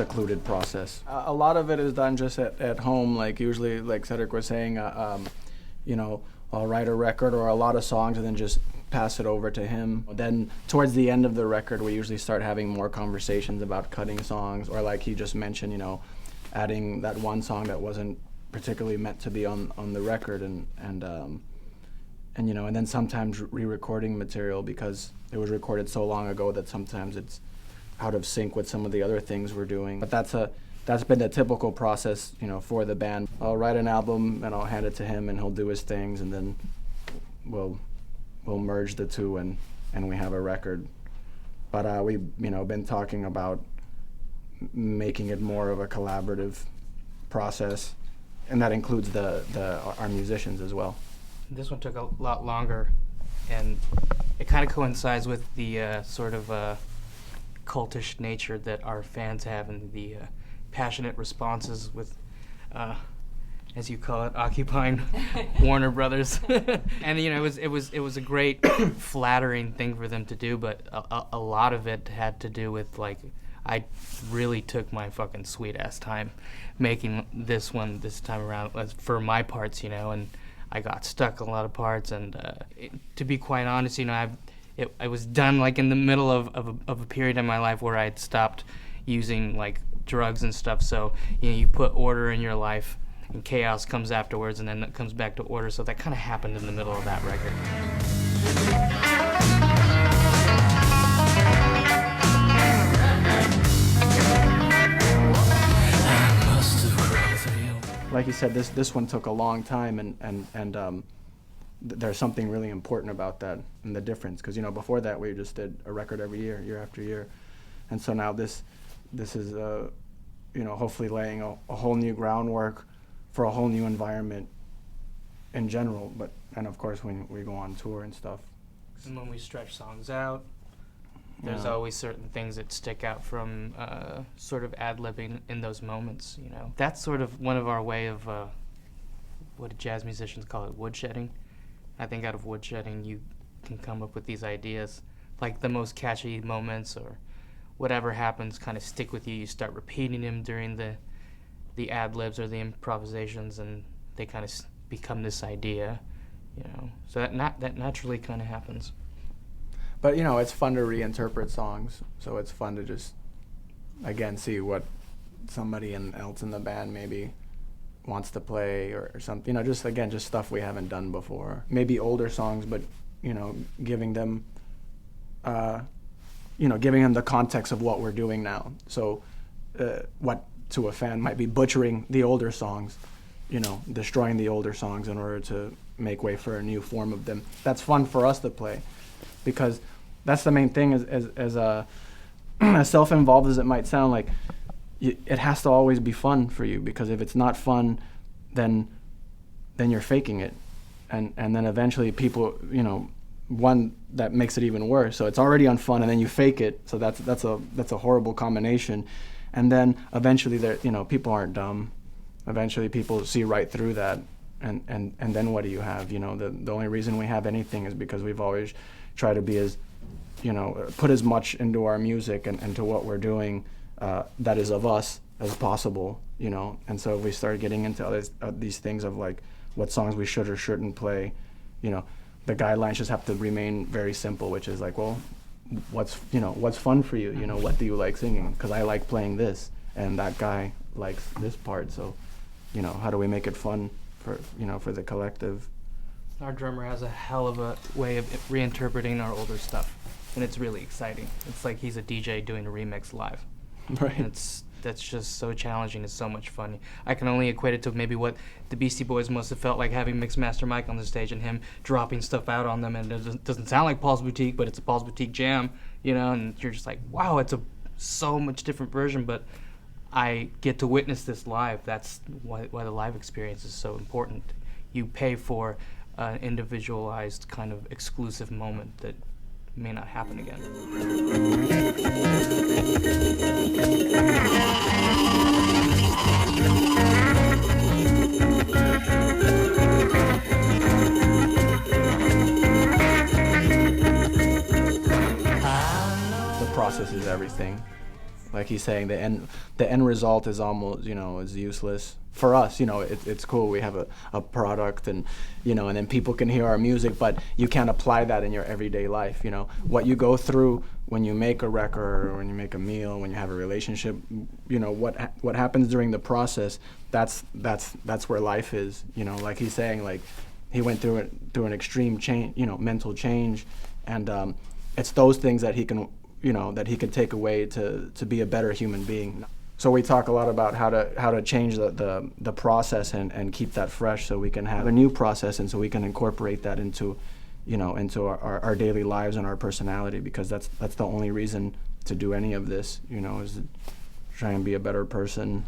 secluded process. A lot of it is done just at home, like usually, like Cedric was saying, you know, I'll write a record or a lot of songs and then just pass it over to him. Then towards the end of the record, we usually start having more conversations about cutting songs, or like he just mentioned, you know, adding that one song that wasn't particularly meant to be on the record, and you know, and then sometimes re-recording material because it was recorded so long ago that sometimes it's out of sync with some of the other things we're doing. But that's been the typical process, you know, for the band. I'll write an album and I'll hand it to him and he'll do his things, and then we'll merge the two and we have a record. But we've, you know, been talking about making it more of a collaborative process, and that includes our musicians as well. This one took a lot longer, and it kind of coincides with the sort of cultish nature that our fans have, and the passionate responses with, as you call it, occupying Warner Brothers. And you know, it was a great, flattering thing for them to do, but a lot of it had to do with, like, I really took my fucking sweet ass time making this one this time around for my parts, you know, and I got stuck a lot of parts, and to be quite honest, you know, I was done like in the middle of a period in my life where I had stopped using like drugs and stuff. So you know, you put order in your life, and chaos comes afterwards, and then it comes back to order. So that kind of happened in the middle of that record. Like you said, this one took a long time, and there's something really important about that and the difference, because you know, before that we just did a record every year after year, and so now this is you know, hopefully laying a whole new groundwork for a whole new environment in general, but and of course when we go on tour and stuff. And when we stretch songs out, there's always certain things that stick out from sort of ad-libbing in those moments, you know. That's sort of one of our way of, what do jazz musicians call it, woodshedding? I think out of woodshedding you can come up with these ideas, like the most catchy moments or whatever happens kind of stick with you. You start repeating them during the ad-libs or the improvisations, and they kind of become this idea, you know. So that naturally kind of happens. But you know, it's fun to reinterpret songs, so it's fun to just, again, see what somebody else in the band maybe wants to play or something. You know, just stuff we haven't done before. Maybe older songs, but you know, giving them the context of what we're doing now. So what to a fan might be butchering the older songs, you know, destroying the older songs in order to make way for a new form of them. That's fun for us to play, because that's the main thing. As self-involved as it might sound, like it has to always be fun for you, because if it's not fun, then you're faking it, and then eventually people, you know, one that makes it even worse. So it's already unfun, and then you fake it. So that's a horrible combination, and then eventually you know, people aren't dumb. Eventually people see right through that, and then what do you have? You know, the only reason we have anything is because we've always tried to be as, you know, put as much into our music and to what we're doing that is of us as possible, you know. And so if we start getting into these things of like what songs we should or shouldn't play, you know, the guidelines just have to remain very simple, which is like, well, what's fun for you? You know, what do you like singing? Because I like playing this, and that guy likes this part. So, you know, how do we make it fun for the collective? Our drummer has a hell of a way of reinterpreting our older stuff, and it's really exciting. It's like he's a DJ doing a remix live. Right. And that's just so challenging. It's so much fun. I can only equate it to maybe what the Beastie Boys must have felt like having Mixmaster Mike on the stage and him dropping stuff out on them, and it doesn't sound like Paul's Boutique, but it's a Paul's Boutique jam, you know, and you're just like, wow, it's a so much different version, but I get to witness this live. That's why the live experience is so important. You pay for an individualized kind of exclusive moment that may not happen again. The process is everything. Like he's saying, the end result is almost, is useless for us. It's cool. We have a product, and and then people can hear our music, but you can't apply that in your everyday life. What you go through when you make a record, or when you make a meal, when you have a relationship, what happens during the process. That's where life is. Like he's saying, like he went through an extreme change, mental change, and it's those things that he can take away to be a better human being. So we talk a lot about how to change the process and keep that fresh, so we can have a new process, and so we can incorporate that into our daily lives and our personality, because that's the only reason to do any of this, is to try and be a better person.